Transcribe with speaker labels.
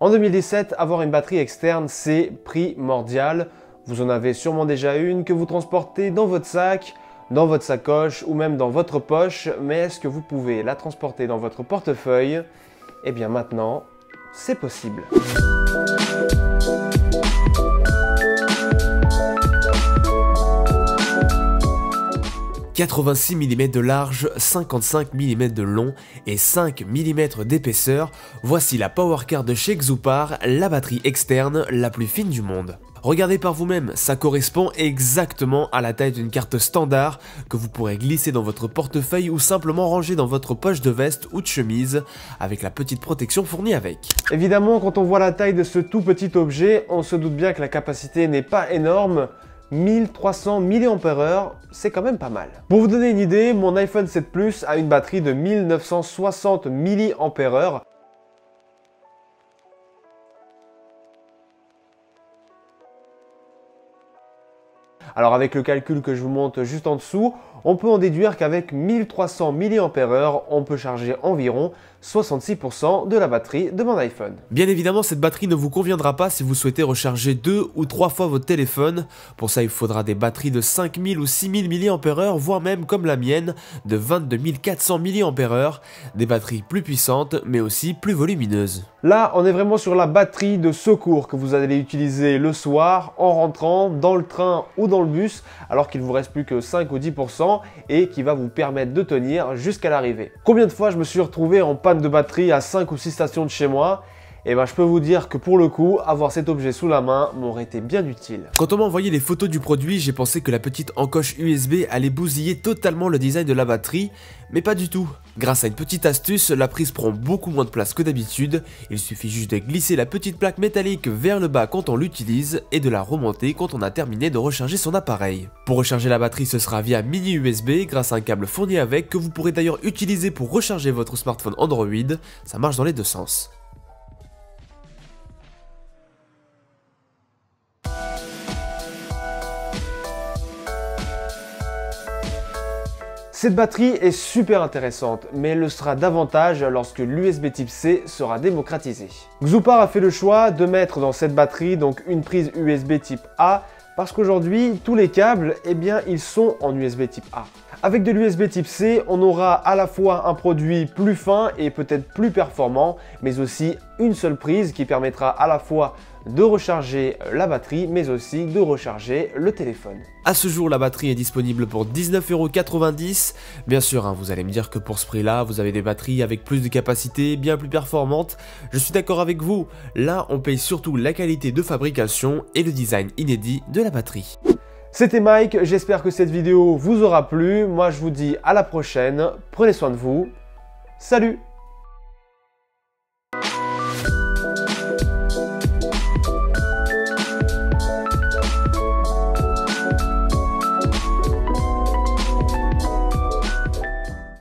Speaker 1: En 2017, avoir une batterie externe, c'est primordial. Vous en avez sûrement déjà une que vous transportez dans votre sac, dans votre sacoche ou même dans votre poche, mais est-ce que vous pouvez la transporter dans votre portefeuille? Eh bien maintenant, c'est possible. «
Speaker 2: 86 mm de large, 55 mm de long et 5 mm d'épaisseur, voici la PowerCard de chez Xoupar, la batterie externe la plus fine du monde. Regardez par vous-même, ça correspond exactement à la taille d'une carte standard que vous pourrez glisser dans votre portefeuille ou simplement ranger dans votre poche de veste ou de chemise avec la petite protection fournie avec. »
Speaker 1: Évidemment, quand on voit la taille de ce tout petit objet, on se doute bien que la capacité n'est pas énorme. 1300 mAh, c'est quand même pas mal. Pour vous donner une idée, mon iPhone 7 Plus a une batterie de 1960 mAh. Alors avec le calcul que je vous montre juste en dessous, on peut en déduire qu'avec 1300 mAh, on peut charger environ 66% de la batterie de mon iPhone.
Speaker 2: Bien évidemment, cette batterie ne vous conviendra pas si vous souhaitez recharger 2 ou 3 fois votre téléphone. Pour ça, il faudra des batteries de 5000 ou 6000 mAh, voire même comme la mienne, de 22 400 mAh, des batteries plus puissantes, mais aussi plus volumineuses.
Speaker 1: Là, on est vraiment sur la batterie de secours que vous allez utiliser le soir, en rentrant, dans le train ou dans le bus, alors qu'il vous reste plus que 5 ou 10% et qui va vous permettre de tenir jusqu'à l'arrivée. Combien de fois je me suis retrouvé en panne de batterie à 5 ou 6 stations de chez moi? Et ben je peux vous dire que pour le coup, avoir cet objet sous la main m'aurait été bien utile.
Speaker 2: Quand on m'a envoyé les photos du produit, j'ai pensé que la petite encoche USB allait bousiller totalement le design de la batterie, mais pas du tout. Grâce à une petite astuce, la prise prend beaucoup moins de place que d'habitude, il suffit juste de glisser la petite plaque métallique vers le bas quand on l'utilise et de la remonter quand on a terminé de recharger son appareil. Pour recharger la batterie, ce sera via mini USB grâce à un câble fourni avec que vous pourrez d'ailleurs utiliser pour recharger votre smartphone Android, ça marche dans les deux sens.
Speaker 1: Cette batterie est super intéressante, mais elle le sera davantage lorsque l'USB type C sera démocratisé. Xoupar a fait le choix de mettre dans cette batterie donc une prise USB type A, parce qu'aujourd'hui, tous les câbles, eh bien, ils sont en USB type A. Avec de l'USB type C, on aura à la fois un produit plus fin et peut-être plus performant, mais aussi une seule prise qui permettra à la fois de recharger la batterie, mais aussi de recharger le téléphone.
Speaker 2: À ce jour, la batterie est disponible pour 19,90 €. Bien sûr, vous allez me dire que pour ce prix-là, vous avez des batteries avec plus de capacité, bien plus performantes. Je suis d'accord avec vous. Là, on paye surtout la qualité de fabrication et le design inédit de la batterie.
Speaker 1: C'était Mike, j'espère que cette vidéo vous aura plu. Moi, je vous dis à la prochaine. Prenez soin de vous. Salut!